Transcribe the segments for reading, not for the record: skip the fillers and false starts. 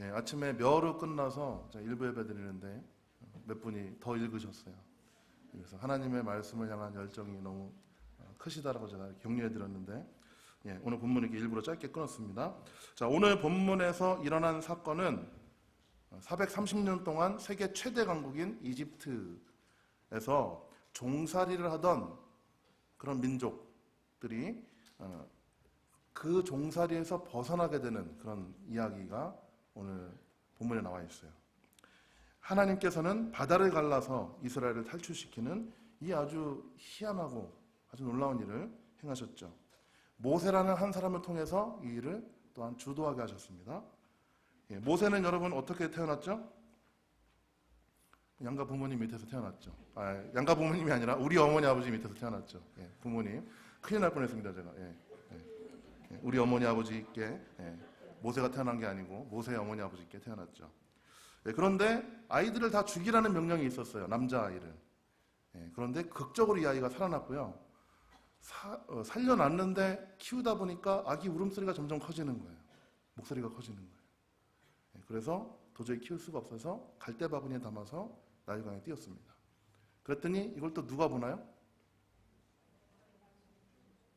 예, 아침에 멸우 끝나서 제가 일부 예배 드리는데 몇 분이 더 읽으셨어요. 그래서 하나님의 말씀을 향한 열정이 너무 크시다라고 제가 격려해 드렸는데, 예, 오늘 본문 이렇게 일부러 짧게 끊었습니다. 자, 오늘 본문에서 일어난 사건은 430년 동안 세계 최대 강국인 이집트에서 종살이를 하던 그런 민족들이 그 종살이에서 벗어나게 되는 그런 이야기가 오늘 본문에 나와 있어요. 하나님께서는 바다를 갈라서 이스라엘을 탈출시키는 이 아주 희한하고 아주 놀라운 일을 행하셨죠. 모세라는 한 사람을 통해서 이 일을 또한 주도하게 하셨습니다. 예, 모세는 여러분 어떻게 태어났죠? 양가 부모님 밑에서 태어났죠. 양가 부모님이 아니라 우리 어머니 아버지 밑에서 태어났죠. 예, 부모님 큰일 날 뻔했습니다 제가. 우리 어머니 아버지께 모세가 태어난 게 아니고 모세의 어머니 아버지께 태어났죠. 그런데 아이들을 다 죽이라는 명령이 있었어요. 남자아이를. 그런데 극적으로 이 아이가 살아났고요. 살려놨는데 키우다 보니까 아기 울음소리가 점점 커지는 거예요. 목소리가 커지는 거예요. 그래서 도저히 키울 수가 없어서 갈대 바구니에 담아서 나일강에 띄웠습니다. 그랬더니 이걸 또 누가 보나요?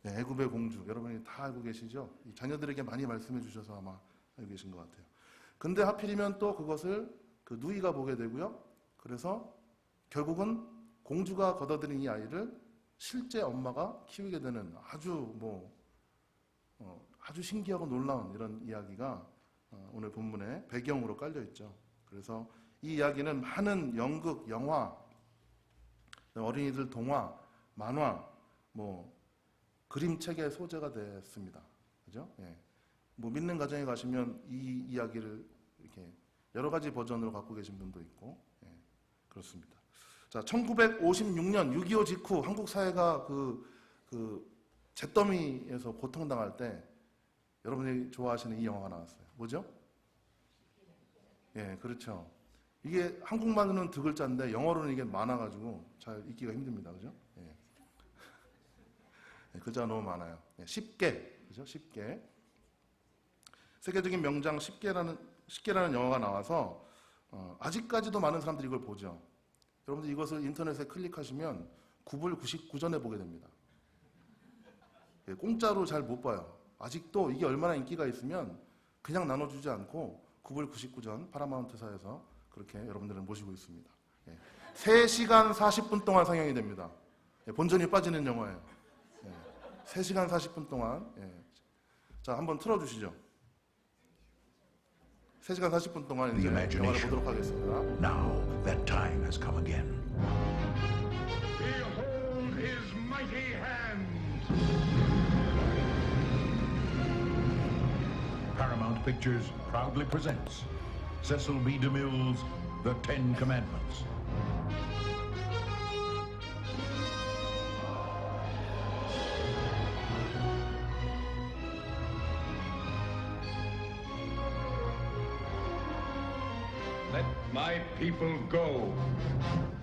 네, 애굽의 공주. 여러분이 다 알고 계시죠? 이 자녀들에게 많이 말씀해 주셔서 아마 알고 계신 것 같아요. 근데 하필이면 또 그것을 그 누이가 보게 되고요. 그래서 결국은 공주가 걷어들인 이 아이를 실제 엄마가 키우게 되는 아주 신기하고 놀라운 이런 이야기가 오늘 본문의 배경으로 깔려 있죠. 그래서 이 이야기는 많은 연극, 영화, 어린이들 동화, 만화, 그림책의 소재가 됐습니다. 그죠? 예. 믿는 가정에 가시면 이 이야기를 이렇게 여러 가지 버전으로 갖고 계신 분도 있고, 예, 그렇습니다. 자, 1956년 6.25 직후 한국 사회가 그 잿더미에서 고통당할 때 여러분이 좋아하시는 이 영화가 나왔어요. 뭐죠? 예, 그렇죠. 이게 한국말로는 두 글자인데 영어로는 이게 많아가지고 잘 읽기가 힘듭니다. 그죠? 예. 글자가 너무 많아요. 10개, 그죠? 10개. 세계적인 명장 10개라는 영화가 나와서 아직까지도 많은 사람들이 이걸 보죠. 여러분들 이것을 인터넷에 클릭하시면 9불 99전에 보게 됩니다. 예, 공짜로 잘 못 봐요. 아직도 이게 얼마나 인기가 있으면 그냥 나눠주지 않고 9불 99전 파라마운트사에서 그렇게 여러분들은 모시고 있습니다. 예, 3시간 40분 동안 상영이 됩니다. 예, 본전이 빠지는 영화예요. 3시간 40분 동안. 자, 한번 틀어주시죠. 3시간 40분 동안 이제 영화를 보도록 하겠습니다. Now that time has come again. Behold his mighty hand. Paramount Pictures proudly presents Cecil B. DeMille's The Ten Commandments. Let my people go.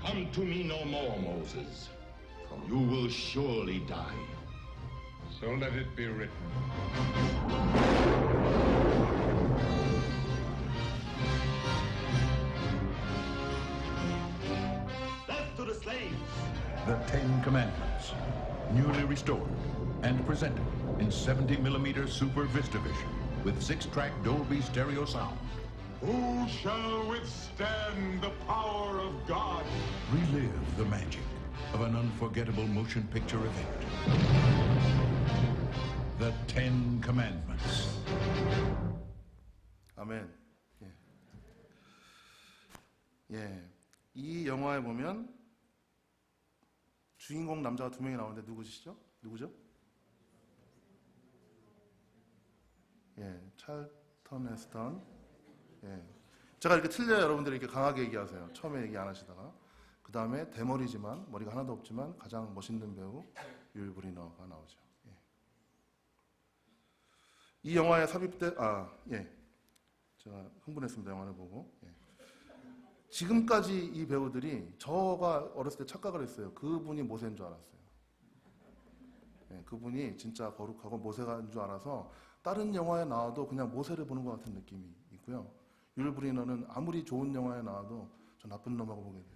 Come to me no more, Moses, for you will surely die. So let it be written. Death to the slaves! The Ten Commandments, newly restored and presented in 70mm Super VistaVision with 6-track Dolby stereo sound. Who shall withstand the power of God? Relive the magic of an unforgettable motion picture event. The Ten Commandments. 아멘. 예. 이 영화에 보면 주인공 남자가 2명이 나오는데 누구시죠? 누구죠? 예, 찰턴 헤스턴. 예. 제가 이렇게 틀려야 여러분들이 이렇게 강하게 얘기하세요. 처음에 얘기 안 하시다가. 그 다음에 대머리지만, 머리가 하나도 없지만 가장 멋있는 배우 율 브리너가 나오죠. 예. 이 영화에 삽입된, 제가 흥분했습니다. 영화를 보고. 예. 지금까지 이 배우들이 저가 어렸을 때 착각을 했어요. 그분이 모세인 줄 알았어요. 예, 그분이 진짜 거룩하고 모세가 인 줄 알아서 다른 영화에 나와도 그냥 모세를 보는 것 같은 느낌이 있고요. 율브리너는 아무리 좋은 영화에 나와도 저 나쁜 놈하고 보게 돼요.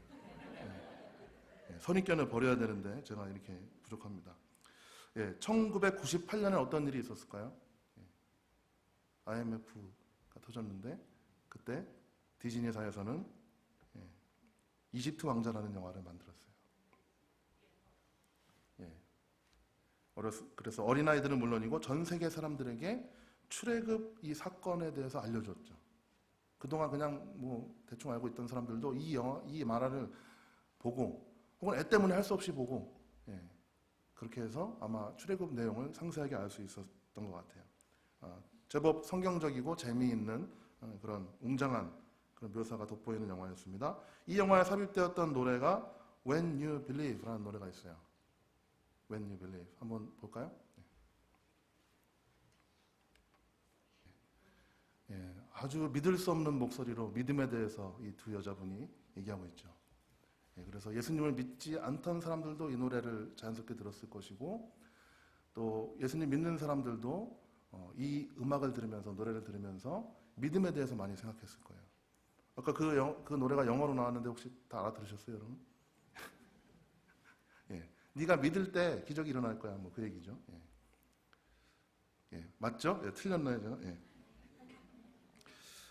선입견을 버려야 되는데 제가 이렇게 부족합니다. 1998년에 어떤 일이 있었을까요? IMF가 터졌는데 그때 디즈니사에서는 이집트 왕자라는 영화를 만들었어요. 그래서 어린아이들은 물론이고 전 세계 사람들에게 출애굽 이 사건에 대해서 알려줬죠. 그동안 그냥 뭐 대충 알고 있던 사람들도 이 만화를 보고 혹은 애 때문에 할 수 없이 보고 그렇게 해서 아마 출애굽 내용을 상세하게 알 수 있었던 것 같아요. 제법 성경적이고 재미있는 그런 웅장한 그런 묘사가 돋보이는 영화였습니다. 이 영화에 삽입되었던 노래가 When You Believe라는 노래가 있어요. When You Believe 한번 볼까요? 아주 믿을 수 없는 목소리로 믿음에 대해서 이 두 여자분이 얘기하고 있죠. 그래서 예수님을 믿지 않던 사람들도 이 노래를 자연스럽게 들었을 것이고 또 예수님 믿는 사람들도 이 음악을 들으면서 노래를 들으면서 믿음에 대해서 많이 생각했을 거예요. 아까 그 노래가 영어로 나왔는데 혹시 다 알아들으셨어요, 여러분? 네가 믿을 때 기적이 일어날 거야, 뭐 그 얘기죠. 맞죠? 틀렸나요, 제가?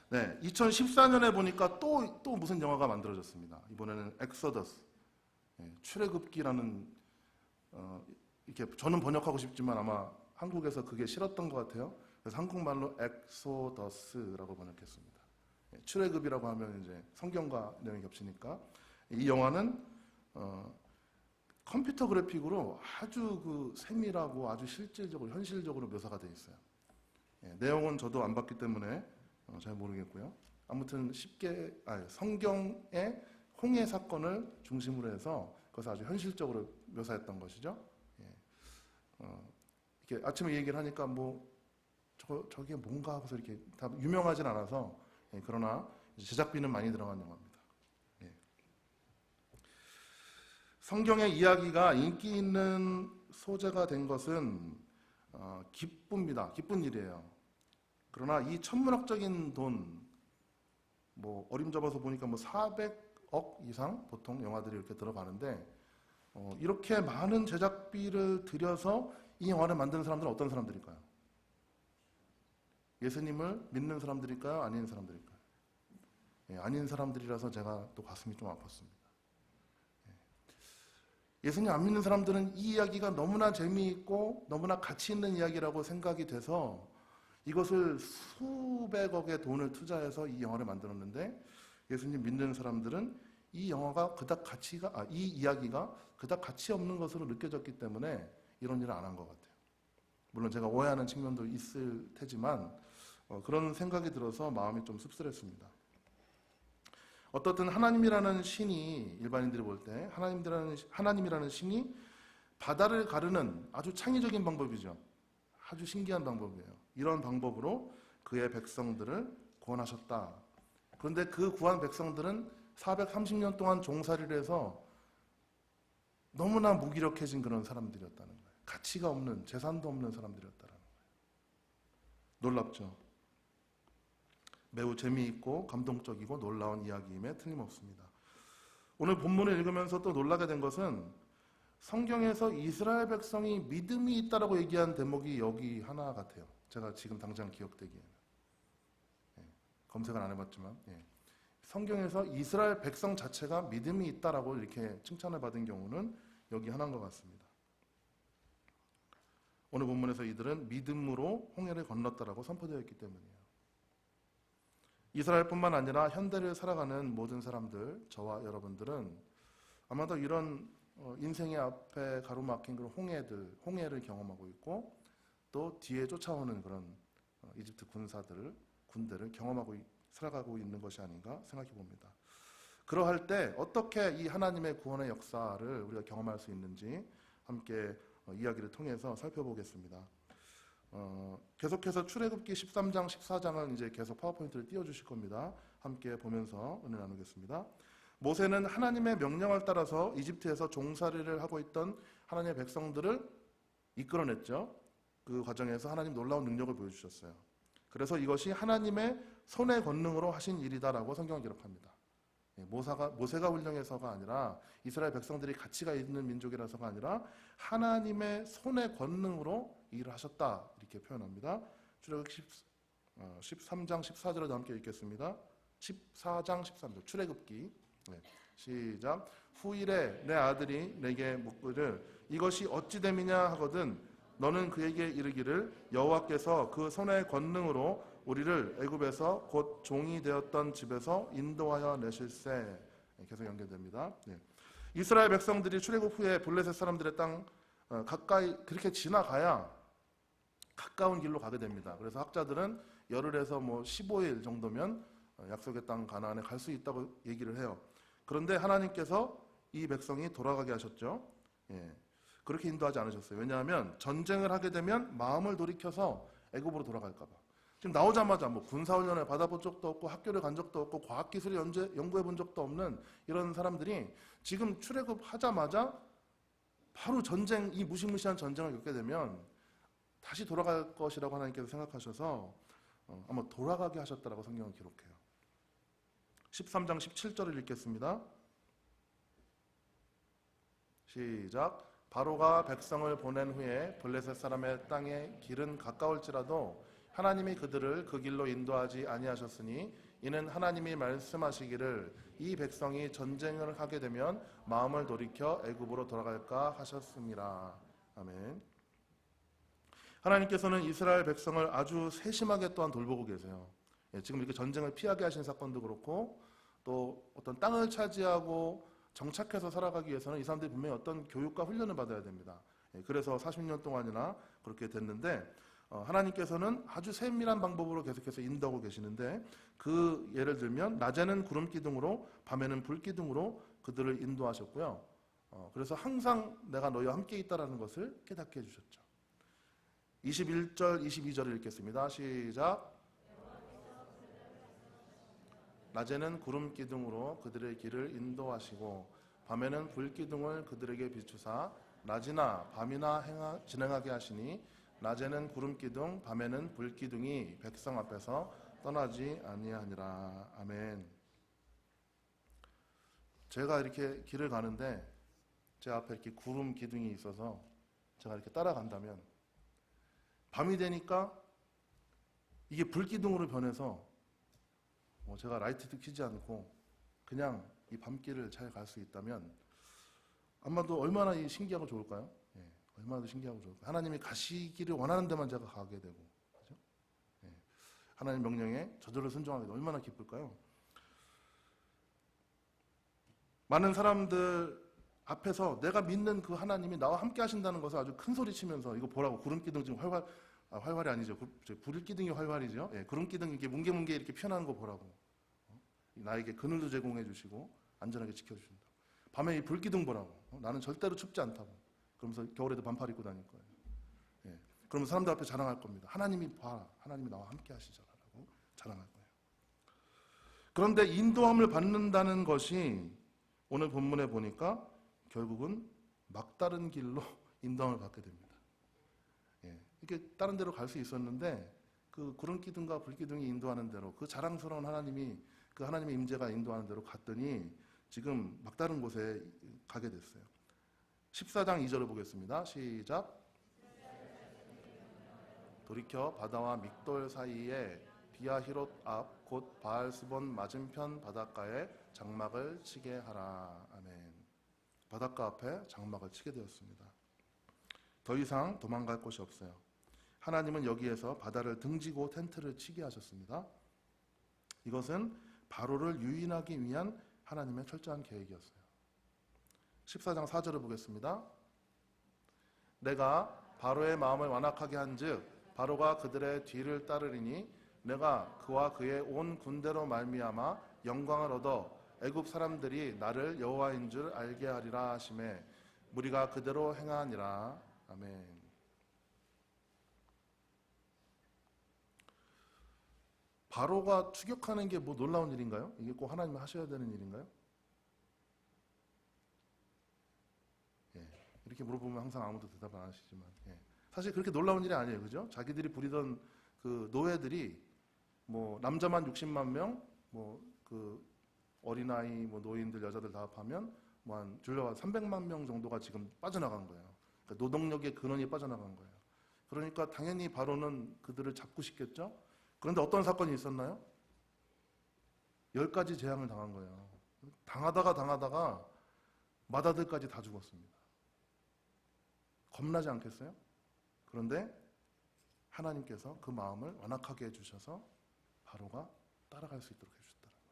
네, 2014년에 보니까 또 무슨 영화가 만들어졌습니다. 이번에는 엑소더스, 출애굽기라는 이렇게 저는 번역하고 싶지만 아마 한국에서 그게 싫었던 것 같아요. 그래서 한국말로 엑소더스라고 번역했습니다. 출애굽이라고 하면 이제 성경과 내용이 겹치니까 이 영화는 컴퓨터 그래픽으로 아주 그 세밀하고 아주 실질적으로 현실적으로 묘사가 되어 있어요. 내용은 저도 안 봤기 때문에 잘 모르겠고요. 아무튼 성경의 홍해 사건을 중심으로 해서 그것을 아주 현실적으로 묘사했던 것이죠. 이렇게 아침에 얘기를 하니까 뭐 저게 뭔가 하고서 이렇게 다 유명하진 않아서 그러나 제작비는 많이 들어간 영화입니다. 성경의 이야기가 인기 있는 소재가 된 것은 기쁩니다. 기쁜 일이에요. 그러나 이 천문학적인 돈, 뭐 어림잡아서 보니까 뭐 400억 이상 보통 영화들이 이렇게 들어가는데 이렇게 많은 제작비를 들여서 이 영화를 만드는 사람들은 어떤 사람들일까요? 예수님을 믿는 사람들일까요? 아닌 사람들일까요? 아닌 사람들이라서 제가 또 가슴이 좀 아팠습니다. 예수님 안 믿는 사람들은 이 이야기가 너무나 재미있고 너무나 가치 있는 이야기라고 생각이 돼서 이것을 수백억의 돈을 투자해서 이 영화를 만들었는데 예수님 믿는 사람들은 이 이야기가 그닥 가치 없는 것으로 느껴졌기 때문에 이런 일을 안 한 것 같아요. 물론 제가 오해하는 측면도 있을 테지만 그런 생각이 들어서 마음이 좀 씁쓸했습니다. 어떻든 하나님이라는 신이 일반인들이 볼 때 하나님이라는 신이 바다를 가르는 아주 창의적인 방법이죠. 아주 신기한 방법이에요. 이런 방법으로 그의 백성들을 구원하셨다. 그런데 그 구한 백성들은 430년 동안 종살이를 해서 너무나 무기력해진 그런 사람들이었다는 거예요. 가치가 없는, 재산도 없는 사람들이었다는 거예요. 놀랍죠? 매우 재미있고 감동적이고 놀라운 이야기임에 틀림없습니다. 오늘 본문을 읽으면서 또 놀라게 된 것은 성경에서 이스라엘 백성이 믿음이 있다라고 얘기한 대목이 여기 하나 같아요. 제가 지금 당장 기억되기에는. 검색은 안 해봤지만 성경에서 이스라엘 백성 자체가 믿음이 있다라고 이렇게 칭찬을 받은 경우는 여기 하나인 것 같습니다. 오늘 본문에서 이들은 믿음으로 홍해를 건넜다라고 선포되어 있기 때문이에요. 이스라엘뿐만 아니라 현대를 살아가는 모든 사람들, 저와 여러분들은 아마도 이런 인생의 앞에 가로막힌 그런 홍해를 경험하고 있고 또 뒤에 쫓아오는 그런 이집트 군대를 경험하고 살아가고 있는 것이 아닌가 생각해 봅니다. 그러할 때 어떻게 이 하나님의 구원의 역사를 우리가 경험할 수 있는지 함께 이야기를 통해서 살펴보겠습니다. 계속해서 출애굽기 13장, 14장을 이제 계속 파워포인트를 띄워주실 겁니다. 함께 보면서 은혜 나누겠습니다. 모세는 하나님의 명령을 따라서 이집트에서 종살이를 하고 있던 하나님의 백성들을 이끌어냈죠. 그 과정에서 하나님 놀라운 능력을 보여주셨어요. 그래서 이것이 하나님의 손의 권능으로 하신 일이다라고 성경은 기록합니다. 모세가 훌륭해서가 아니라 이스라엘 백성들이 가치가 있는 민족이라서가 아니라 하나님의 손의 권능으로 일을 하셨다 이렇게 표현합니다. 출애굽 13장 14절을 함께 읽겠습니다. 14장 13절 출애굽기 시작. 후일에 내 아들이 내게 묻기를 이것이 어찌 됨이냐 하거든 너는 그에게 이르기를 여호와께서 그 손의 권능으로 우리를 애굽에서 곧 종이 되었던 집에서 인도하여 내실세. 계속 연결됩니다. 이스라엘 백성들이 출애굽 후에 블레셋 사람들의 땅 가까이 그렇게 지나가야 가까운 길로 가게 됩니다. 그래서 학자들은 열흘에서 15일 정도면 약속의 땅 가나안에 갈 수 있다고 얘기를 해요. 그런데 하나님께서 이 백성이 돌아가게 하셨죠. 그렇게 인도하지 않으셨어요. 왜냐하면 전쟁을 하게 되면 마음을 돌이켜서 애굽으로 돌아갈까 봐. 지금 나오자마자 군사훈련을 받아본 적도 없고 학교를 간 적도 없고 과학기술을 연구해 본 적도 없는 이런 사람들이 지금 출애굽하자마자 바로 전쟁, 이 무시무시한 전쟁을 겪게 되면 다시 돌아갈 것이라고 하나님께서 생각하셔서 아마 돌아가게 하셨다라고 성경은 기록해요. 13장 17절을 읽겠습니다. 시작. 바로가 백성을 보낸 후에 블레셋 사람의 땅의 길은 가까울지라도 하나님이 그들을 그 길로 인도하지 아니하셨으니 이는 하나님이 말씀하시기를 이 백성이 전쟁을 하게 되면 마음을 돌이켜 애굽으로 돌아갈까 하셨습니다. 아멘. 하나님께서는 이스라엘 백성을 아주 세심하게 또한 돌보고 계세요. 지금 이렇게 전쟁을 피하게 하신 사건도 그렇고 또 어떤 땅을 차지하고 정착해서 살아가기 위해서는 이 사람들이 분명히 어떤 교육과 훈련을 받아야 됩니다. 그래서 40년 동안이나 그렇게 됐는데 하나님께서는 아주 세밀한 방법으로 계속해서 인도하고 계시는데 그 예를 들면 낮에는 구름 기둥으로 밤에는 불 기둥으로 그들을 인도하셨고요. 그래서 항상 내가 너희와 함께 있다라는 것을 깨닫게 해주셨죠. 21절 22절을 읽겠습니다. 시작. 낮에는 구름 기둥으로 그들의 길을 인도하시고 밤에는 불 기둥을 그들에게 비추사 낮이나 밤이나 진행하게 하시니 낮에는 구름 기둥 밤에는 불 기둥이 백성 앞에서 떠나지 아니하니라. 아멘. 제가 이렇게 길을 가는데 제 앞에 이렇게 구름 기둥이 있어서 제가 이렇게 따라간다면 밤이 되니까 이게 불 기둥으로 변해서 제가 라이트도 켜지 않고 그냥 이 밤길을 잘 갈 수 있다면 아마도 얼마나 신기하고 좋을까요? 얼마나 신기하고 좋을까요? 하나님이 가시기를 원하는 데만 제가 가게 되고, 그죠? 하나님 명령에 저절로 순종하게 되면 얼마나 기쁠까요? 많은 사람들 앞에서 내가 믿는 그 하나님이 나와 함께 하신다는 것을 아주 큰 소리 치면서 이거 보라고 구름기둥 지금 활활이 아니죠. 불기둥이 활활이죠. 구름기둥이 이렇게 뭉게뭉게 이렇게 피어나는 거 보라고. 나에게 그늘도 제공해 주시고 안전하게 지켜주신다. 밤에 이 불기둥 보라고. 나는 절대로 춥지 않다고. 그러면서 겨울에도 반팔 입고 다닐 거예요. 그러면 사람들 앞에 자랑할 겁니다. 하나님이 봐라. 하나님이 나와 함께 하시잖아라고 자랑할 거예요. 그런데 인도함을 받는다는 것이 오늘 본문에 보니까 결국은 막다른 길로 인도함을 받게 됩니다. 이렇게 다른 데로 갈 수 있었는데 그 구름 기둥과 불 기둥이 인도하는 대로 그 자랑스러운 하나님이 그 하나님의 임재가 인도하는 대로 갔더니 지금 막다른 곳에 가게 됐어요. 14장 2절을 보겠습니다. 시작. 돌이켜 바다와 믹돌 사이에 비아히롯 앞 곧 바알스본 맞은편 바닷가에 장막을 치게 하라. 아멘. 바닷가 앞에 장막을 치게 되었습니다. 더 이상 도망갈 곳이 없어요. 하나님은 여기에서 바다를 등지고 텐트를 치게 하셨습니다. 이것은 바로를 유인하기 위한 하나님의 철저한 계획이었어요. 14장 4절을 보겠습니다. 내가 바로의 마음을 완악하게 한즉 바로가 그들의 뒤를 따르리니 내가 그와 그의 온 군대로 말미암아 영광을 얻어 애굽 사람들이 나를 여호와인 줄 알게 하리라 하시매 무리가 그대로 행하니라. 아멘. 바로가 추격하는 게 뭐 놀라운 일인가요? 이게 꼭 하나님이 하셔야 되는 일인가요? 이렇게 물어보면 항상 아무도 대답을 안 하시지만 사실 그렇게 놀라운 일이 아니에요. 그죠? 자기들이 부리던 그 노예들이 뭐 남자만 60만 명, 뭐 그 어린아이, 뭐 노인들, 여자들 다 합하면 뭐 한 줄여 300만 명 정도가 지금 빠져나간 거예요. 그러니까 노동력의 근원이 빠져나간 거예요. 그러니까 당연히 바로는 그들을 잡고 싶겠죠. 그런데 어떤 사건이 있었나요? 10가지 재앙을 당한 거예요. 당하다가 맏아들까지 다 죽었습니다. 겁나지 않겠어요? 그런데 하나님께서 그 마음을 완악하게 해주셔서 바로가 따라갈 수 있도록 해주셨다는 거예요.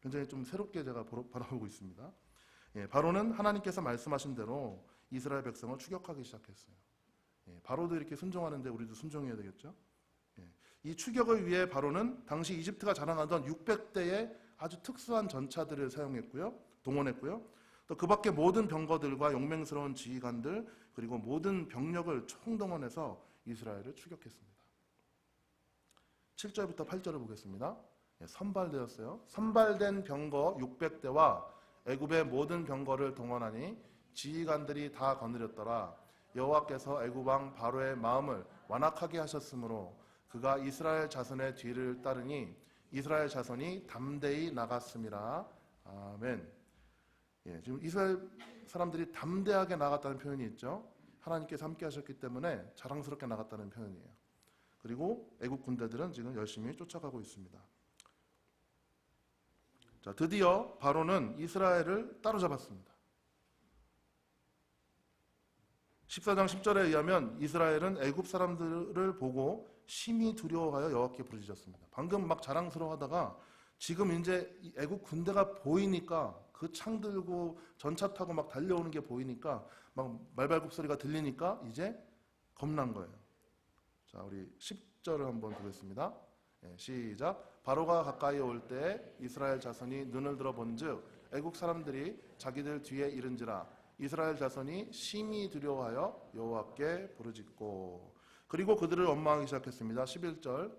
굉장히 좀 새롭게 제가 바라보고 있습니다. 예, 바로는 하나님께서 말씀하신 대로 이스라엘 백성을 추격하기 시작했어요. 예, 바로도 이렇게 순종하는데 우리도 순종해야 되겠죠? 예, 이 추격을 위해 바로는 당시 이집트가 자랑하던 600대의 아주 특수한 전차들을 사용했고요. 동원했고요. 또 그 밖에 모든 병거들과 용맹스러운 지휘관들 그리고 모든 병력을 총동원해서 이스라엘을 추격했습니다. 7절부터 8절을 보겠습니다. 예, 선발되었어요. 선발된 병거 600대와 애굽의 모든 병거를 동원하니 지휘관들이 다 거느렸더라. 여호와께서 애굽 왕 바로의 마음을 완악하게 하셨으므로 그가 이스라엘 자손의 뒤를 따르니 이스라엘 자손이 담대히 나갔음이라. 아멘. 예, 지금 이스라엘 사람들이 담대하게 나갔다는 표현이 있죠. 하나님께서 함께 하셨기 때문에 자랑스럽게 나갔다는 표현이에요. 그리고 애국 군대들은 지금 열심히 쫓아가고 있습니다. 자, 드디어 바로는 이스라엘을 따로잡았습니다. 14장 10절에 의하면 이스라엘은 애굽 사람들을 보고 심히 두려워하여 여호와께 부르짖었습니다. 방금 막 자랑스러워하다가 지금 이제 애굽 군대가 보이니까 그 창 들고 전차 타고 막 달려오는 게 보이니까 막 말발굽 소리가 들리니까 이제 겁난 거예요. 자, 우리 10절을 한번 보겠습니다. 예, 시작. 바로가 가까이 올 때 이스라엘 자손이 눈을 들어 본즉 애국 사람들이 자기들 뒤에 이른지라. 이스라엘 자손이 심히 두려워하여 여호와께 부르짖고. 그리고 그들을 원망하기 시작했습니다. 11절.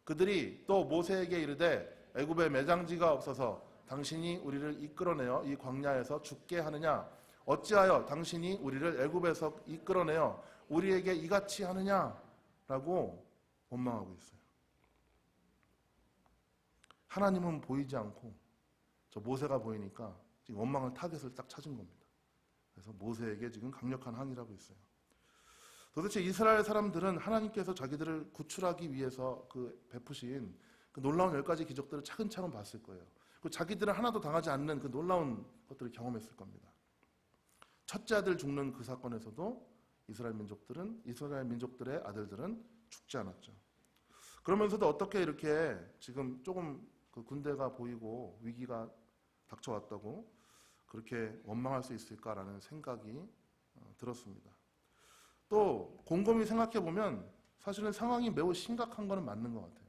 그들이 또 모세에게 이르되 애굽에 매장지가 없어서 당신이 우리를 이끌어내어 이 광야에서 죽게 하느냐? 어찌하여 당신이 우리를 애굽에서 이끌어내어 우리에게 이같이 하느냐? 라고 원망하고 있어요. 하나님은 보이지 않고 저 모세가 보이니까 지금 원망을 타겟을 딱 찾은 겁니다. 그래서 모세에게 지금 강력한 항의를 하고 있어요. 도대체 이스라엘 사람들은 하나님께서 자기들을 구출하기 위해서 그 베푸신 그 놀라운 10가지 기적들을 차근차근 봤을 거예요. 그 자기들은 하나도 당하지 않는 그 놀라운 것들을 경험했을 겁니다. 첫째 아들 죽는 그 사건에서도 이스라엘 민족들의 아들들은 죽지 않았죠. 그러면서도 어떻게 이렇게 지금 조금 그 군대가 보이고 위기가 닥쳐왔다고 그렇게 원망할 수 있을까라는 생각이 들었습니다. 또 곰곰이 생각해 보면 사실은 상황이 매우 심각한 거는 맞는 것 같아요.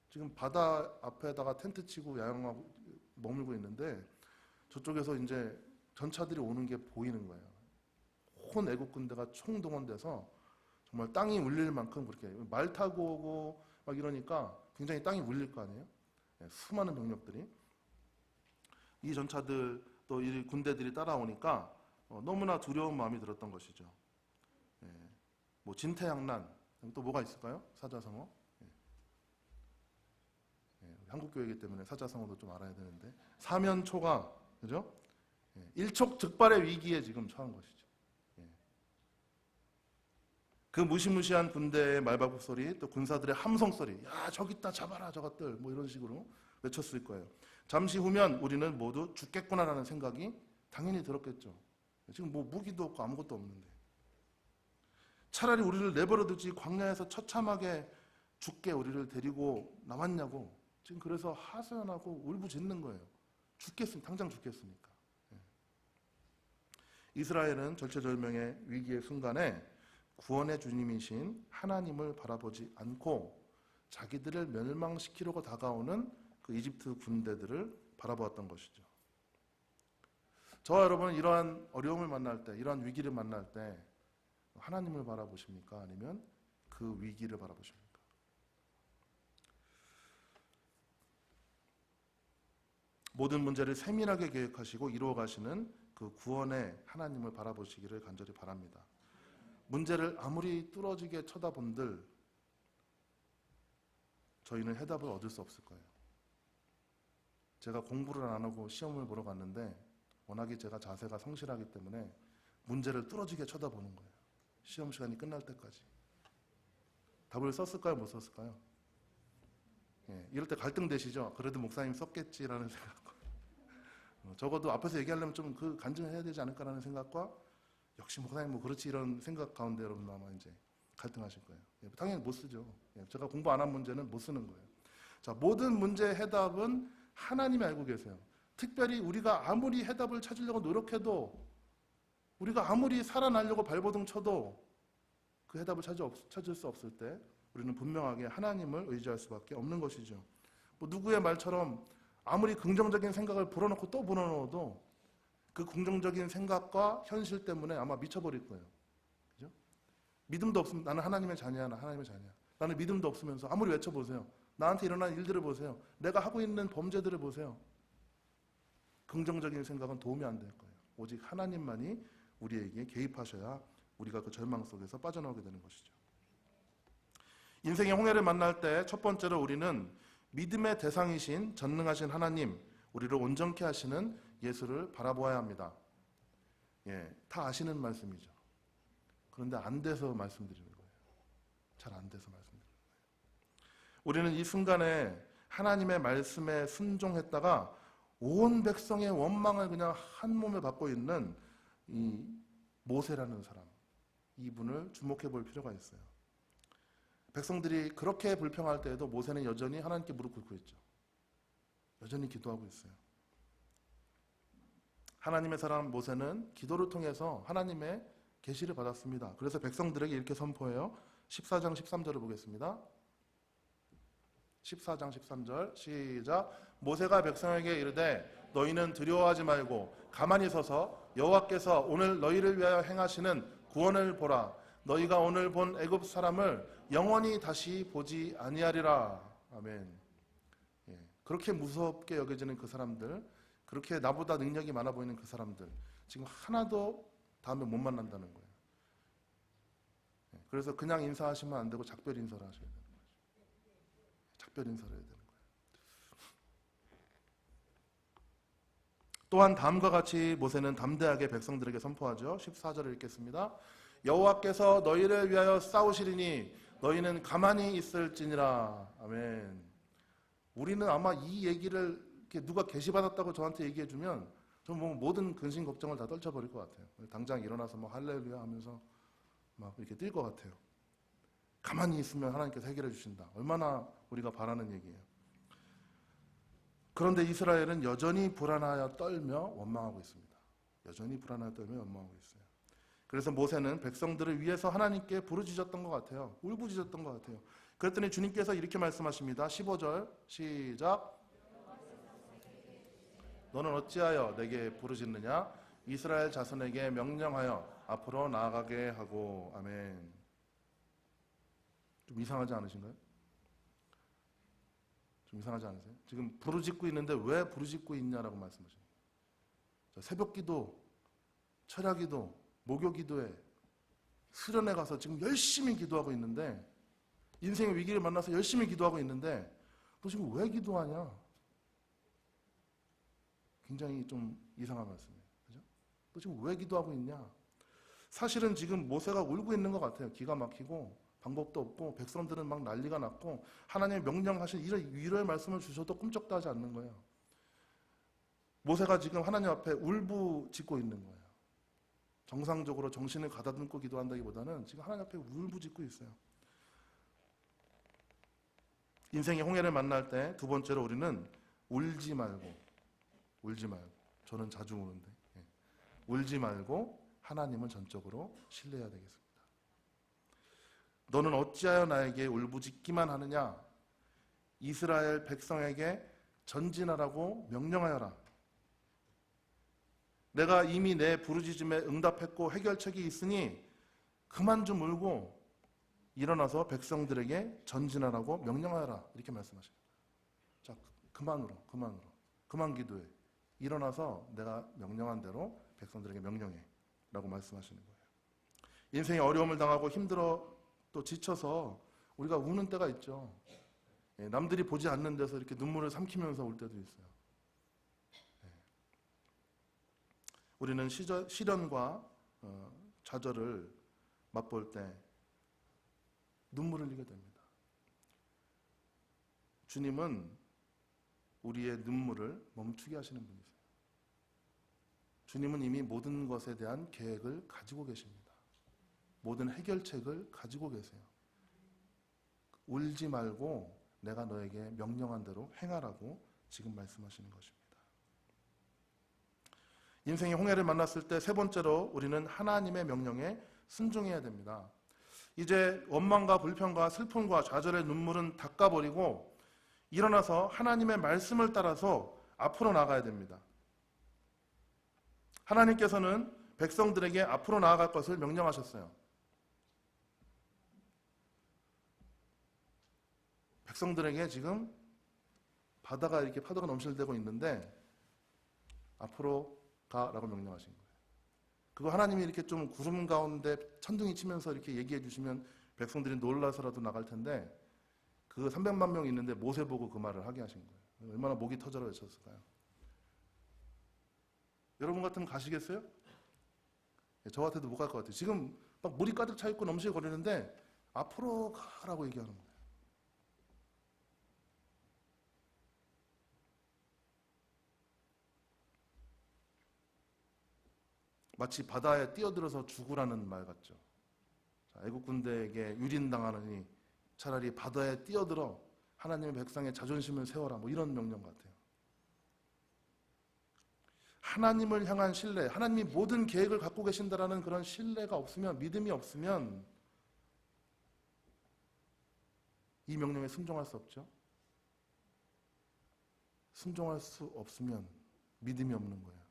지금 바다 앞에다가 텐트 치고 야영하고 머물고 있는데 저쪽에서 이제 전차들이 오는 게 보이는 거예요. 온 애국 군대가 총동원돼서 정말 땅이 울릴 만큼 그렇게 말 타고 오고 막 이러니까 굉장히 땅이 울릴 거 아니에요? 네, 수많은 병력들이 이 전차들 또 이 군대들이 따라오니까 너무나 두려운 마음이 들었던 것이죠. 네, 뭐 진퇴양난 또 뭐가 있을까요? 사자성어. 네. 네, 한국교회이기 때문에 사자성어도 좀 알아야 되는데 사면초가 그죠? 네, 일촉즉발의 위기에 지금 처한 것이죠. 그 무시무시한 군대의 말발굽 소리, 또 군사들의 함성 소리, 야 저기 있다 잡아라 저것들, 뭐 이런 식으로 외쳤을 거예요. 잠시 후면 우리는 모두 죽겠구나라는 생각이 당연히 들었겠죠. 지금 뭐 무기도 없고 아무것도 없는데 차라리 우리를 내버려두지 광야에서 처참하게 죽게 우리를 데리고 나왔냐고 지금 그래서 하소연하고 울부짖는 거예요. 당장 죽겠으니까. 이스라엘은 절체절명의 위기의 순간에 구원의 주님이신 하나님을 바라보지 않고 자기들을 멸망시키려고 다가오는 그 이집트 군대들을 바라보았던 것이죠. 저와 여러분은 이러한 어려움을 만날 때, 이러한 위기를 만날 때 하나님을 바라보십니까? 아니면 그 위기를 바라보십니까? 모든 문제를 세밀하게 계획하시고 이루어가시는 그 구원의 하나님을 바라보시기를 간절히 바랍니다. 문제를 아무리 뚫어지게 쳐다본들 저희는 해답을 얻을 수 없을 거예요. 제가 공부를 안 하고 시험을 보러 갔는데 워낙에 제가 자세가 성실하기 때문에 문제를 뚫어지게 쳐다보는 거예요. 시험 시간이 끝날 때까지. 답을 썼을까요? 못 썼을까요? 예, 이럴 때 갈등되시죠? 그래도 목사님 썼겠지라는 생각과 적어도 앞에서 얘기하려면 좀 그 간증해야 되지 않을까라는 생각과 역시 목사님 뭐 그렇지 이런 생각 가운데 여러분 아마 이제 갈등하실 거예요. 예, 당연히 못 쓰죠. 예, 제가 공부 안 한 문제는 못 쓰는 거예요. 자, 모든 문제의 해답은 하나님이 알고 계세요. 특별히 우리가 아무리 해답을 찾으려고 노력해도 우리가 아무리 살아나려고 발버둥 쳐도 그 해답을 찾을 수 없을 때 우리는 분명하게 하나님을 의지할 수밖에 없는 것이죠. 뭐 누구의 말처럼 아무리 긍정적인 생각을 불어넣고 또 불어넣어도 그 긍정적인 생각과 현실 때문에 아마 미쳐버릴 거예요. 그죠? 믿음도 없으면 나는 하나님의 자녀야, 나 하나님의 자녀야. 나는 믿음도 없으면서 아무리 외쳐보세요. 나한테 일어난 일들을 보세요. 내가 하고 있는 범죄들을 보세요. 긍정적인 생각은 도움이 안 될 거예요. 오직 하나님만이 우리에게 개입하셔야 우리가 그 절망 속에서 빠져나오게 되는 것이죠. 인생의 홍해를 만날 때 첫 번째로 우리는 믿음의 대상이신 전능하신 하나님, 우리를 온전케 하시는 예수를 바라보아야 합니다. 예, 다 아시는 말씀이죠. 그런데 안 돼서 말씀드리는 거예요. 잘 안 돼서 말씀드리는 거예요. 우리는 이 순간에 하나님의 말씀에 순종했다가 온 백성의 원망을 그냥 한 몸에 받고 있는 이 모세라는 사람, 이분을 주목해 볼 필요가 있어요. 백성들이 그렇게 불평할 때에도 모세는 여전히 하나님께 무릎 꿇고 있죠. 여전히 기도하고 있어요. 하나님의 사람 모세는 기도를 통해서 하나님의 계시를 받았습니다. 그래서 백성들에게 이렇게 선포해요. 14장 13절을 보겠습니다. 14장 13절 시작. 모세가 백성에게 이르되 너희는 두려워하지 말고 가만히 서서 여호와께서 오늘 너희를 위하여 행하시는 구원을 보라. 너희가 오늘 본 애굽 사람을 영원히 다시 보지 아니하리라. 아멘. 예, 그렇게 무섭게 여겨지는 그 사람들, 그렇게 나보다 능력이 많아 보이는 그 사람들, 지금 하나도 다음에 못 만난다는 거예요. 예, 그래서 그냥 인사하시면 안 되고 작별 인사를 하셔야 되는 거죠. 작별 인사를 해야 되는 거예요. 또한 다음과 같이 모세는 담대하게 백성들에게 선포하죠. 14절을 읽겠습니다. 여호와께서 너희를 위하여 싸우시리니 너희는 가만히 있을지니라. 아멘. 우리는 아마 이 얘기를 이렇게 누가 계시받았다고 저한테 얘기해주면 전 뭐 모든 근심 걱정을 다 떨쳐버릴 것 같아요. 당장 일어나서 뭐 할렐루야 하면서 막 이렇게 뛸 것 같아요. 가만히 있으면 하나님께서 해결해 주신다. 얼마나 우리가 바라는 얘기예요. 그런데 이스라엘은 여전히 불안하여 떨며 원망하고 있습니다. 여전히 불안하여 떨며 원망하고 있어요. 그래서 모세는 백성들을 위해서 하나님께 부르짖었던 것 같아요. 울부짖었던 것 같아요. 그랬더니 주님께서 이렇게 말씀하십니다. 15절 시작. 너는 어찌하여 내게 부르짖느냐? 이스라엘 자손에게 명령하여 앞으로 나아가게 하고. 아멘. 좀 이상하지 않으신가요? 좀 이상하지 않으세요? 지금 부르짖고 있는데 왜 부르짖고 있냐라고 말씀하십니다. 새벽기도, 철야기도, 목요기도에 수련회 가서 지금 열심히 기도하고 있는데, 인생의 위기를 만나서 열심히 기도하고 있는데 너 지금 왜 기도하냐? 굉장히 좀 이상한 말씀이에요. 그죠? 너 지금 왜 기도하고 있냐? 사실은 지금 모세가 울고 있는 것 같아요. 기가 막히고 방법도 없고 백성들은 막 난리가 났고 하나님의 명령하신 이런 위로의 말씀을 주셔도 꿈쩍도 하지 않는 거예요. 모세가 지금 하나님 앞에 울부짖고 있는 거예요. 정상적으로 정신을 가다듬고 기도한다기보다는 지금 하나님 앞에 울부짖고 있어요. 인생의 홍해를 만날 때 두 번째로 우리는 울지 말고 저는 자주 우는데 울지 말고 하나님을 전적으로 신뢰해야 되겠습니다. 너는 어찌하여 나에게 울부짖기만 하느냐? 이스라엘 백성에게 전진하라고 명령하여라. 내가 이미 내 부르짖음에 응답했고 해결책이 있으니 그만 좀 울고 일어나서 백성들에게 전진하라고 명령하여라. 이렇게 말씀하십니다. 자, 그만 울어. 그만 기도해. 일어나서 내가 명령한 대로 백성들에게 명령해. 라고 말씀하시는 거예요. 인생에 어려움을 당하고 힘들어 또 지쳐서 우리가 우는 때가 있죠. 남들이 보지 않는 데서 이렇게 눈물을 삼키면서 올 때도 있어요. 우리는 시련과 좌절을 맛볼 때 눈물을 흘리게 됩니다. 주님은 우리의 눈물을 멈추게 하시는 분이세요. 주님은 이미 모든 것에 대한 계획을 가지고 계십니다. 모든 해결책을 가지고 계세요. 울지 말고 내가 너에게 명령한 대로 행하라고 지금 말씀하시는 것입니다. 인생의 홍해를 만났을 때 세 번째로 우리는 하나님의 명령에 순종해야 됩니다. 이제 원망과 불평과 슬픔과 좌절의 눈물은 닦아버리고 일어나서 하나님의 말씀을 따라서 앞으로 나가야 됩니다. 하나님께서는 백성들에게 앞으로 나아갈 것을 명령하셨어요. 백성들에게 지금 바다가 이렇게 파도가 넘실대고 있는데 앞으로 가라고 명령하신 거예요. 그거 하나님이 이렇게 좀 구름 가운데 천둥이 치면서 이렇게 얘기해 주시면 백성들이 놀라서라도 나갈 텐데 그 300만 명 있는데 모세 보고 그 말을 하게 하신 거예요. 얼마나 목이 터져라 외쳤을까요? 여러분 같으면 가시겠어요? 저 같아도 못 갈 것 같아요. 지금 막 물이 가득 차 있고 넘실거리는데 앞으로 가라고 얘기하는 거예요. 마치 바다에 뛰어들어서 죽으라는 말 같죠. 애국 군대에게 유린당하느니 차라리 바다에 뛰어들어 하나님의 백성의 자존심을 세워라, 뭐 이런 명령 같아요. 하나님을 향한 신뢰, 하나님이 모든 계획을 갖고 계신다라는 그런 신뢰가 없으면, 믿음이 없으면 이 명령에 순종할 수 없죠. 순종할 수 없으면 믿음이 없는 거예요.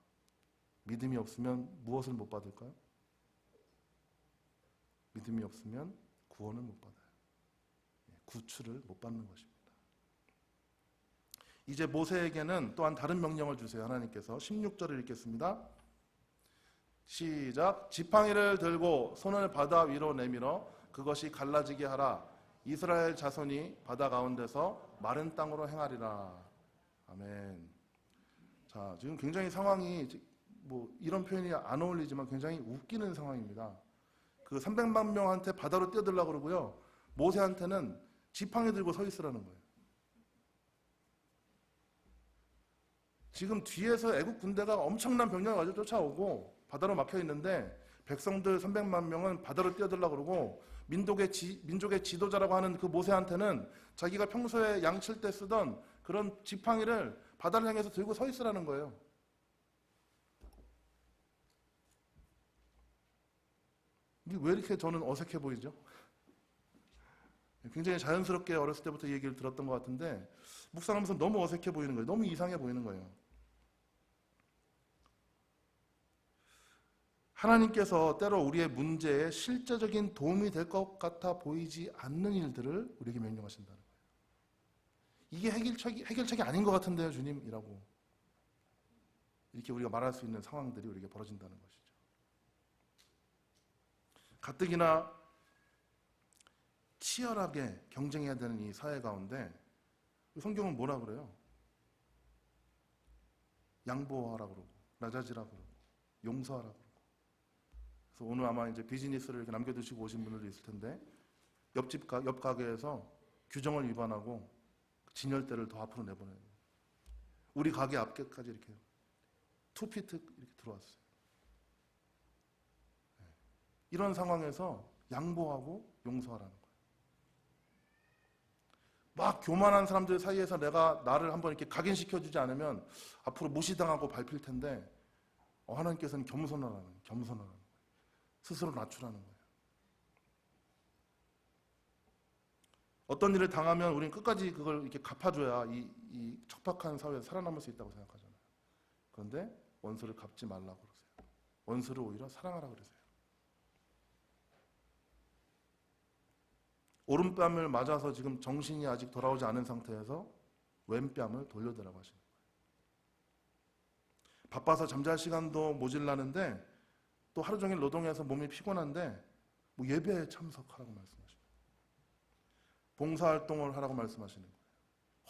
믿음이 없으면 무엇을 못 받을까요? 믿음이 없으면 구원을 못 받아요. 구출을 못 받는 것입니다. 이제 모세에게는 또한 다른 명령을 주세요. 하나님께서 16절을 읽겠습니다. 시작. 지팡이를 들고 손을 바다 위로 내밀어 그것이 갈라지게 하라. 이스라엘 자손이 바다 가운데서 마른 땅으로 행하리라. 아멘. 자, 지금 굉장히 상황이 뭐 이런 표현이 안 어울리지만 굉장히 웃기는 상황입니다. 그 300만 명한테 바다로 뛰어들려고 그러고요. 모세한테는 지팡이 들고 서 있으라는 거예요. 지금 뒤에서 애국 군대가 엄청난 병력을 가지고 쫓아오고 바다로 막혀 있는데 백성들 300만 명은 바다로 뛰어들려고 그러고 민족의 지도자라고 하는 그 모세한테는 자기가 평소에 양칠 때 쓰던 그런 지팡이를 바다를 향해서 들고 서 있으라는 거예요. 이게 왜 이렇게 저는 어색해 보이죠? 굉장히 자연스럽게 어렸을 때부터 이 얘기를 들었던 것 같은데 묵상하면서 너무 어색해 보이는 거예요. 너무 이상해 보이는 거예요. 하나님께서 때로 우리의 문제에 실제적인 도움이 될 것 같아 보이지 않는 일들을 우리에게 명령하신다는 거예요. 이게 해결책이 아닌 것 같은데요, 주님이라고. 이렇게 우리가 말할 수 있는 상황들이 우리에게 벌어진다는 것이죠. 가뜩이나 치열하게 경쟁해야 되는 이 사회 가운데 성경은 뭐라 그래요? 양보하라 그러고 낮아지라 그러고 용서하라 그러고. 그래서 오늘 아마 이제 비즈니스를 이렇게 남겨두시고 오신 분들도 있을 텐데 옆 가게에서 규정을 위반하고 진열대를 더 앞으로 내보내요. 우리 가게 앞에까지 이렇게 2피트 이렇게 들어왔어요. 이런 상황에서 양보하고 용서하라는 거예요. 막 교만한 사람들 사이에서 내가 나를 한번 이렇게 각인시켜주지 않으면 앞으로 무시당하고 밟힐 텐데 하나님께서는 겸손하라는 거예요. 스스로 낮추라는 거예요. 어떤 일을 당하면 우리는 끝까지 그걸 이렇게 갚아줘야 이 척박한 사회에서 살아남을 수 있다고 생각하잖아요. 그런데 원수를 갚지 말라고 그러세요. 원수를 오히려 사랑하라 그러세요. 오른뺨을 맞아서 지금 정신이 아직 돌아오지 않은 상태에서 왼뺨을 돌려대라고 하시는 거예요. 바빠서 잠잘 시간도 모질라는데 또 하루 종일 노동해서 몸이 피곤한데 뭐 예배에 참석하라고 말씀하시는 거예요. 봉사활동을 하라고 말씀하시는 거예요.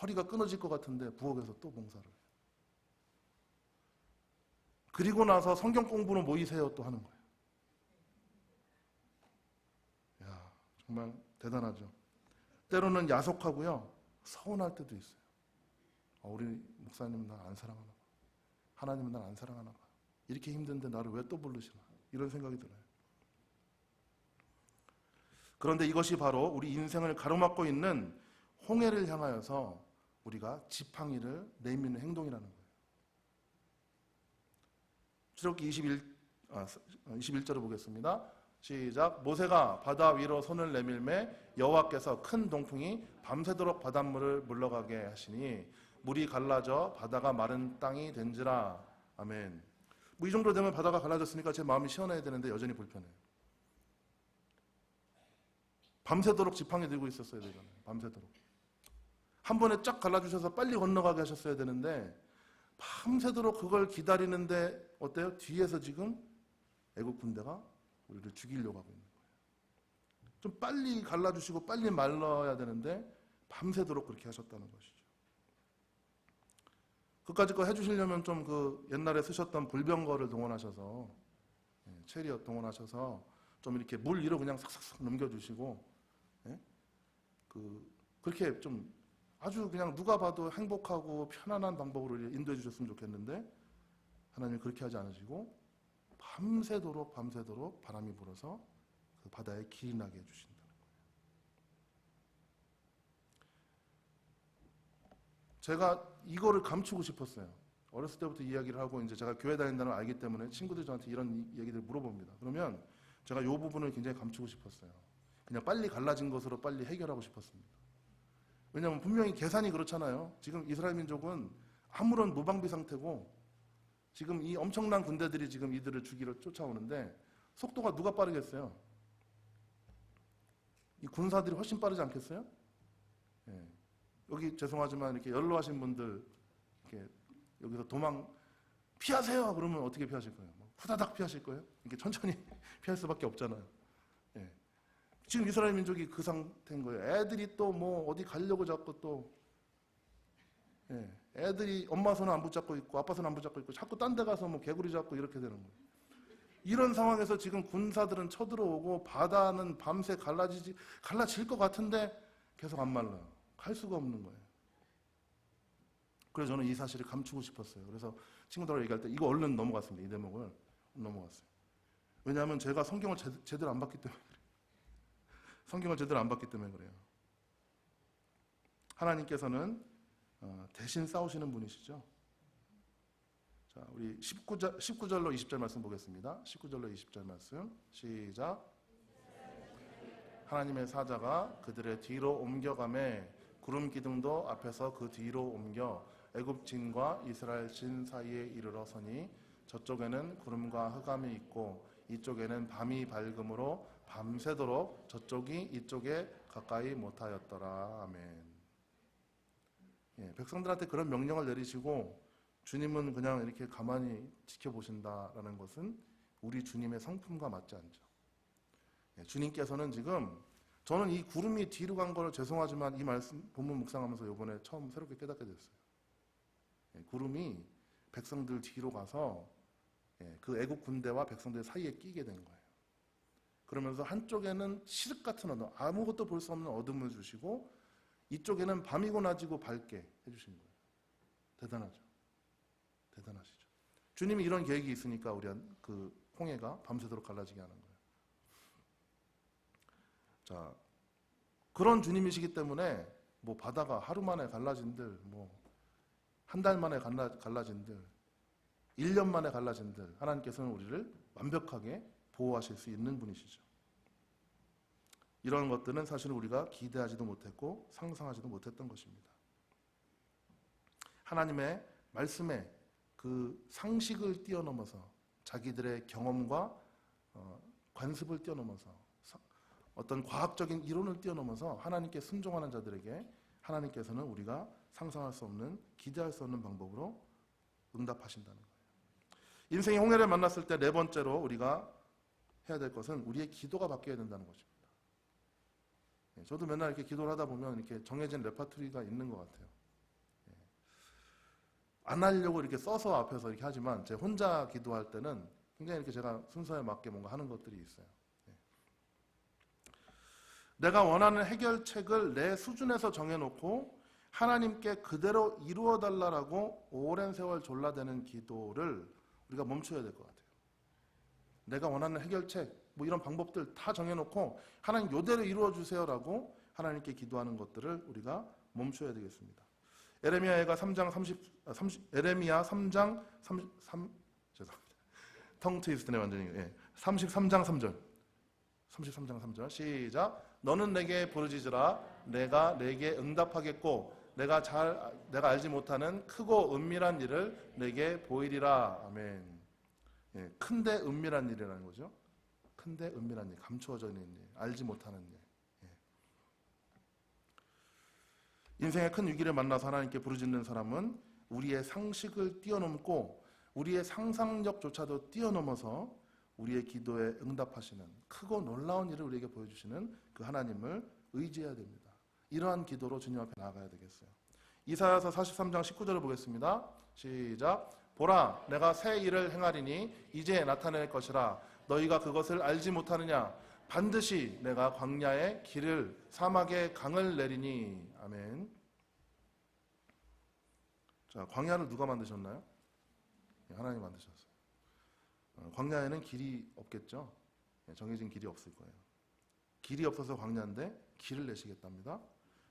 허리가 끊어질 것 같은데 부엌에서 또 봉사를 해요. 그리고 나서 성경 공부는 모이세요 또 하는 거예요. 야, 정말 대단하죠. 때로는 야속하고요, 서운할 때도 있어요. 우리 목사님은 날 안 사랑하나 봐. 하나님은 날 안 사랑하나 봐. 이렇게 힘든데 나를 왜 또 부르시나, 이런 생각이 들어요. 그런데 이것이 바로 우리 인생을 가로막고 있는 홍해를 향하여서 우리가 지팡이를 내미는 행동이라는 거예요. 출애굽기 21절을 보겠습니다. 시작. 모세가 바다 위로 손을 내밀매 여호와께서 큰 동풍이 밤새도록 바닷물을 물러가게 하시니 물이 갈라져 바다가 마른 땅이 된지라. 아멘. 뭐 이 정도 되면 바다가 갈라졌으니까 제 마음이 시원해야 되는데 여전히 불편해요. 밤새도록 지팡이 들고 있었어야 되잖아요. 밤새도록. 한 번에 쫙 갈라주셔서 빨리 건너가게 하셨어야 되는데 밤새도록 그걸 기다리는데 어때요? 뒤에서 지금 애국 군대가 우리를 죽이려고 하고 있는 거예요. 좀 빨리 갈라주시고 빨리 말라야 되는데 밤새도록 그렇게 하셨다는 것이죠. 그까짓 거 해주시려면 좀 그 옛날에 쓰셨던 불병거를 동원하셔서, 체리엇 동원하셔서 좀 이렇게 물 위로 그냥 싹싹싹 넘겨주시고, 그렇게 좀 아주 그냥 누가 봐도 행복하고 편안한 방법으로 인도해 주셨으면 좋겠는데 하나님이 그렇게 하지 않으시고 밤새도록 바람이 불어서 그 바다에 길이 나게 해주신다는 거예요. 제가 이거를 감추고 싶었어요. 어렸을 때부터 이야기를 하고 이제 제가 교회 다닌다는 걸 알기 때문에 친구들이 저한테 이런 얘기들을 물어봅니다. 그러면 제가 이 부분을 굉장히 감추고 싶었어요. 그냥 빨리 갈라진 것으로 빨리 해결하고 싶었습니다. 왜냐하면 분명히 계산이 그렇잖아요. 지금 이스라엘 민족은 아무런 무방비 상태고 지금 이 엄청난 군대들이 지금 이들을 죽이러 쫓아오는데 속도가 누가 빠르겠어요? 이 군사들이 훨씬 빠르지 않겠어요? 예. 여기 죄송하지만 이렇게 연로하신 분들 이렇게 여기서 도망 피하세요. 그러면 어떻게 피하실 거예요? 후다닥 피하실 거예요? 이렇게 천천히 피할 수밖에 없잖아요. 예. 지금 이스라엘 민족이 그 상태인 거예요. 애들이 또 뭐 어디 가려고 자꾸 또, 애들이 엄마 손 안 붙잡고 있고 아빠 손 안 붙잡고 있고 자꾸 딴 데 가서 뭐 개구리 잡고 이렇게 되는 거예요. 이런 상황에서 지금 군사들은 쳐들어오고 바다는 밤새 갈라질 것 같은데 계속 안 말라요. 갈 수가 없는 거예요. 그래서 저는 이 사실을 감추고 싶었어요. 그래서 친구들하고 얘기할 때 이거 얼른 넘어갔습니다. 이 대목을 넘어갔어요. 왜냐하면 제가 성경을 제대로 안 봤기 때문에 그래요. 성경을 제대로 안 봤기 때문에 그래요. 하나님께서는 대신 싸우시는 분이시죠. 자, 우리 19절로 20절 말씀 보겠습니다. 19절로 20절 말씀 시작. 하나님의 사자가 그들의 뒤로 옮겨가매 구름 기둥도 앞에서 그 뒤로 옮겨 애굽진과 이스라엘진 사이에 이르러 서니 저쪽에는 구름과 흑암이 있고 이쪽에는 밤이 밝음으로 밤새도록 저쪽이 이쪽에 가까이 못하였더라. 아멘. 백성들한테 그런 명령을 내리시고 주님은 그냥 이렇게 가만히 지켜보신다라는 것은 우리 주님의 성품과 맞지 않죠. 주님께서는 지금 저는 이 구름이 뒤로 간 거를 죄송하지만 이 말씀 본문 묵상하면서 이번에 처음 새롭게 깨닫게 됐어요. 구름이 백성들 뒤로 가서 그 애국 군대와 백성들 사이에 끼게 된 거예요. 그러면서 한쪽에는 칠흑 같은 어둠, 아무것도 볼 수 없는 어둠을 주시고 이쪽에는 밤이고 낮이고 밝게 해주신 거예요. 대단하죠. 대단하시죠. 주님이 이런 계획이 있으니까 우리 그 홍해가 밤새도록 갈라지게 하는 거예요. 자, 그런 주님이시기 때문에 뭐 바다가 하루 만에 갈라진들, 뭐 한 달 만에 갈라진들, 1년 만에 갈라진들 하나님께서는 우리를 완벽하게 보호하실 수 있는 분이시죠. 이런 것들은 사실 우리가 기대하지도 못했고 상상하지도 못했던 것입니다. 하나님의 말씀에 그 상식을 뛰어넘어서 자기들의 경험과 관습을 뛰어넘어서 어떤 과학적인 이론을 뛰어넘어서 하나님께 순종하는 자들에게 하나님께서는 우리가 상상할 수 없는, 기대할 수 없는 방법으로 응답하신다는 거예요. 인생의 홍해를 만났을 때 네 번째로 우리가 해야 될 것은 우리의 기도가 바뀌어야 된다는 것입니다. 저도 맨날 이렇게 기도를 하다 보면 이렇게 정해진 레파토리가 있는 것 같아요. 안 하려고 이렇게 써서 앞에서 이렇게 하지만 제 혼자 기도할 때는 굉장히 이렇게 제가 순서에 맞게 뭔가 하는 것들이 있어요. 내가 원하는 해결책을 내 수준에서 정해놓고 하나님께 그대로 이루어달라고 오랜 세월 졸라대는 기도를 우리가 멈춰야 될 것 같아요. 내가 원하는 해결책, 뭐 이런 방법들 다 정해놓고 하나님 요대로 이루어주세요라고 하나님께 기도하는 것들을 우리가 멈춰야 되겠습니다. 에레미야 3장 33장 3절. 33장 3절 시작. 너는 내게 부르짖으라. 내가 내게 응답하겠고 내가 알지 못하는 크고 은밀한 일을 내게 보이리라. 아멘. 예, 큰데 은밀한 일이라는 거죠. 큰데 은밀한 일, 감추어져 있는 일, 알지 못하는 일. 예. 인생의 큰 위기를 만나서 하나님께 부르짖는 사람은 우리의 상식을 뛰어넘고 우리의 상상력조차도 뛰어넘어서 우리의 기도에 응답하시는 크고 놀라운 일을 우리에게 보여주시는 그 하나님을 의지해야 됩니다. 이러한 기도로 주님 앞에 나아가야 되겠어요. 이사야서 43장 19절을 보겠습니다. 시작. 보라, 내가 새 일을 행하리니 이제 나타낼 것이라. 너희가 그것을 알지 못하느냐? 반드시 내가 광야에 길을, 사막에 강을 내리니. 아멘. 자, 광야를 누가 만드셨나요? 하나님 만드셨어요. 광야에는 길이 없겠죠. 정해진 길이 없을 거예요. 길이 없어서 광야인데 길을 내시겠답니다.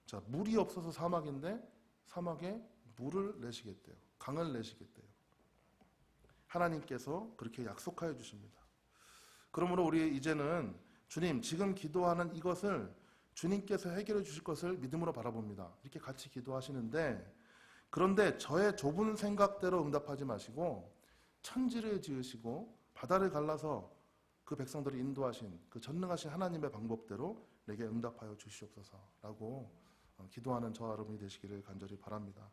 자, 물이 없어서 사막인데 사막에 물을 내시겠대요. 강을 내시겠대요. 하나님께서 그렇게 약속하여 주십니다. 그러므로 우리 이제는 주님, 지금 기도하는 이것을 주님께서 해결해 주실 것을 믿음으로 바라봅니다. 이렇게 같이 기도하시는데, 그런데 저의 좁은 생각대로 응답하지 마시고 천지를 지으시고 바다를 갈라서 그 백성들을 인도하신 그 전능하신 하나님의 방법대로 내게 응답하여 주시옵소서라고 기도하는 저와 여러분이 되시기를 간절히 바랍니다.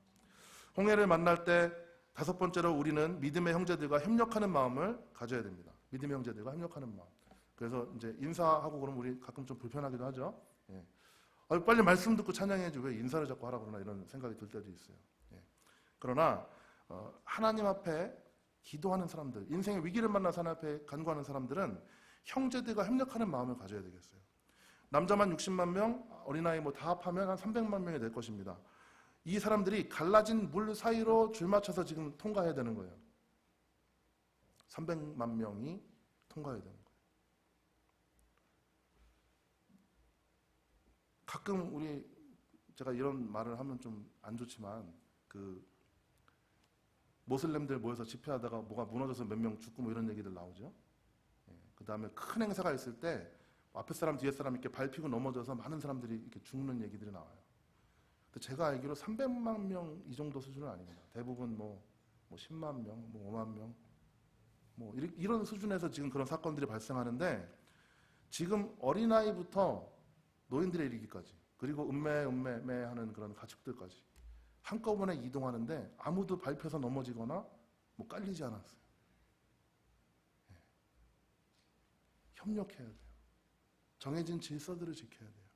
홍해를 만날 때 다섯 번째로 우리는 믿음의 형제들과 협력하는 마음을 가져야 됩니다. 믿음의 형제들과 협력하는 마음. 그래서 이제 인사하고 그러면 우리 가끔 좀 불편하기도 하죠. 예. 빨리 말씀 듣고 찬양해야지 왜 인사를 자꾸 하라 그러나 이런 생각이 들 때도 있어요. 예. 그러나 하나님 앞에 기도하는 사람들, 인생의 위기를 만나서 하나님 앞에 간구하는 사람들은 형제들과 협력하는 마음을 가져야 되겠어요. 남자만 60만 명, 어린아이 뭐 다 합하면 한 300만 명이 될 것입니다. 이 사람들이 갈라진 물 사이로 줄 맞춰서 지금 통과해야 되는 거예요. 300만 명이 통과해야 되는 거예요. 가끔 제가 이런 말을 하면 좀 안 좋지만 모슬렘들 모여서 집회하다가 뭐가 무너져서 몇 명 죽고 뭐 이런 얘기들 나오죠. 그 다음에 큰 행사가 있을 때 앞에 사람 뒤에 사람 이렇게 밟히고 넘어져서 많은 사람들이 이렇게 죽는 얘기들이 나와요. 근데 제가 알기로 300만 명 이 정도 수준은 아닙니다. 대부분 뭐 10만 명, 뭐 5만 명, 뭐 이런 수준에서 지금 그런 사건들이 발생하는데, 지금 어린아이부터 노인들에 이르기까지, 그리고 음매하는 그런 가축들까지 한꺼번에 이동하는데 아무도 밟혀서 넘어지거나 뭐 깔리지 않았어요. 협력해야 돼요. 정해진 질서들을 지켜야 돼요.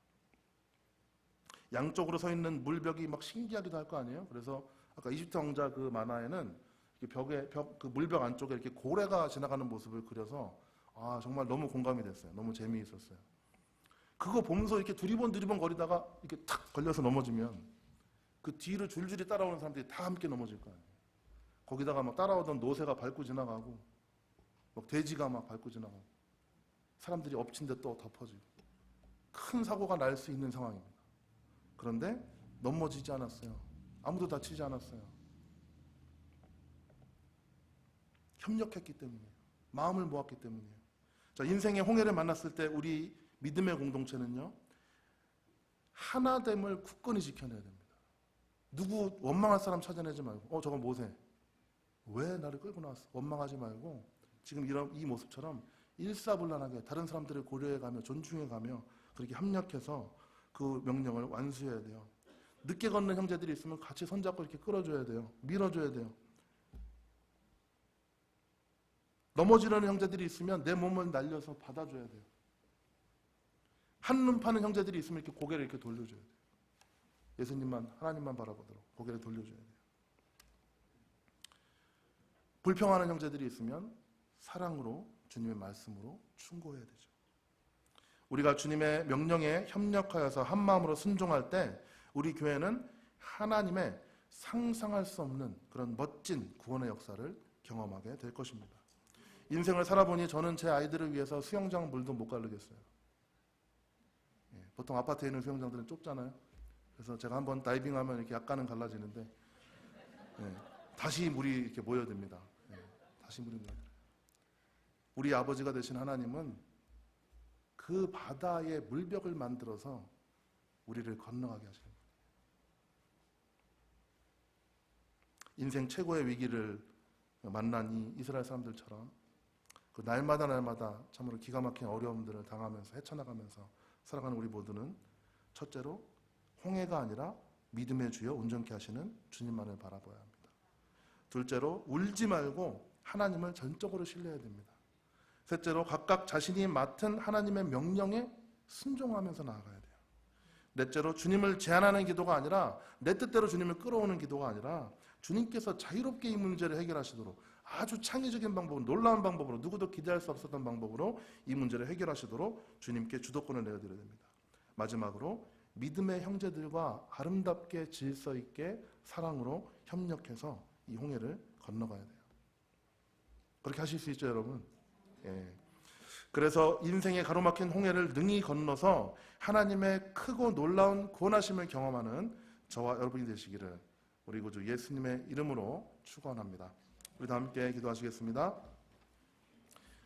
양쪽으로 서 있는 물벽이 막 신기하기도 할 거 아니에요. 그래서 아까 이집트 왕자 그 만화에는 그 물벽 안쪽에 이렇게 고래가 지나가는 모습을 그려서 정말 너무 공감이 됐어요. 너무 재미있었어요. 그거 보면서 이렇게 두리번 거리다가 이렇게 탁 걸려서 넘어지면 그 뒤를 줄줄이 따라오는 사람들이 다 함께 넘어질 거 아니에요. 거기다가 막 따라오던 노새가 밟고 지나가고 막 돼지가 막 밟고 지나가고 사람들이 엎친 데 또 덮어지고 큰 사고가 날 수 있는 상황입니다. 그런데 넘어지지 않았어요. 아무도 다치지 않았어요. 협력했기 때문이에요. 마음을 모았기 때문이에요. 자, 인생의 홍해를 만났을 때 우리 믿음의 공동체는요, 하나됨을 굳건히 지켜내야 됩니다. 누구 원망할 사람 찾아내지 말고 저건 모세 왜 나를 끌고 나왔어? 원망하지 말고 지금 이 모습처럼 일사불란하게 다른 사람들을 고려해가며 존중해가며 그렇게 협력해서 그 명령을 완수해야 돼요. 늦게 걷는 형제들이 있으면 같이 손잡고 이렇게 끌어줘야 돼요. 밀어줘야 돼요. 넘어지려는 형제들이 있으면 내 몸을 날려서 받아줘야 돼요. 한눈 파는 형제들이 있으면 이렇게 고개를 이렇게 돌려줘야 돼요. 예수님만, 하나님만 바라보도록 고개를 돌려줘야 돼요. 불평하는 형제들이 있으면 사랑으로 주님의 말씀으로 충고해야 되죠. 우리가 주님의 명령에 협력하여서 한 마음으로 순종할 때 우리 교회는 하나님의 상상할 수 없는 그런 멋진 구원의 역사를 경험하게 될 것입니다. 인생을 살아보니 저는 제 아이들을 위해서 수영장 물도 못 가르겠어요. 보통 아파트에 있는 수영장들은 좁잖아요. 그래서 제가 한번 다이빙하면 이렇게 약간은 갈라지는데 다시 물이 이렇게 모여듭니다. 다시 물이 모여요. 우리 아버지가 되신 하나님은 그 바다의 물벽을 만들어서 우리를 건너가게 하시는 거예요. 인생 최고의 위기를 만난 이 이스라엘 사람들처럼 그 날마다 참으로 기가 막힌 어려움들을 당하면서 헤쳐나가면서 살아가는 우리 모두는 첫째로 홍해가 아니라 믿음의 주여 온전케 하시는 주님만을 바라봐야 합니다. 둘째로 울지 말고 하나님을 전적으로 신뢰해야 됩니다. 셋째로 각각 자신이 맡은 하나님의 명령에 순종하면서 나아가야 돼요. 넷째로 주님을 제한하는 기도가 아니라 내 뜻대로 주님을 끌어오는 기도가 아니라 주님께서 자유롭게 이 문제를 해결하시도록 아주 창의적인 방법으로, 놀라운 방법으로, 누구도 기대할 수 없었던 방법으로 이 문제를 해결하시도록 주님께 주도권을 내어드려야 됩니다. 마지막으로 믿음의 형제들과 아름답게 질서 있게 사랑으로 협력해서 이 홍해를 건너가야 돼요. 그렇게 하실 수 있죠, 여러분? 그래서 인생의 가로막힌 홍해를 능히 건너서 하나님의 크고 놀라운 구원하심을 경험하는 저와 여러분이 되시기를 우리 구주 예수님의 이름으로 축원합니다. 우리 다 함께 기도하시겠습니다.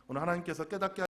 오늘 하나님께서 깨닫게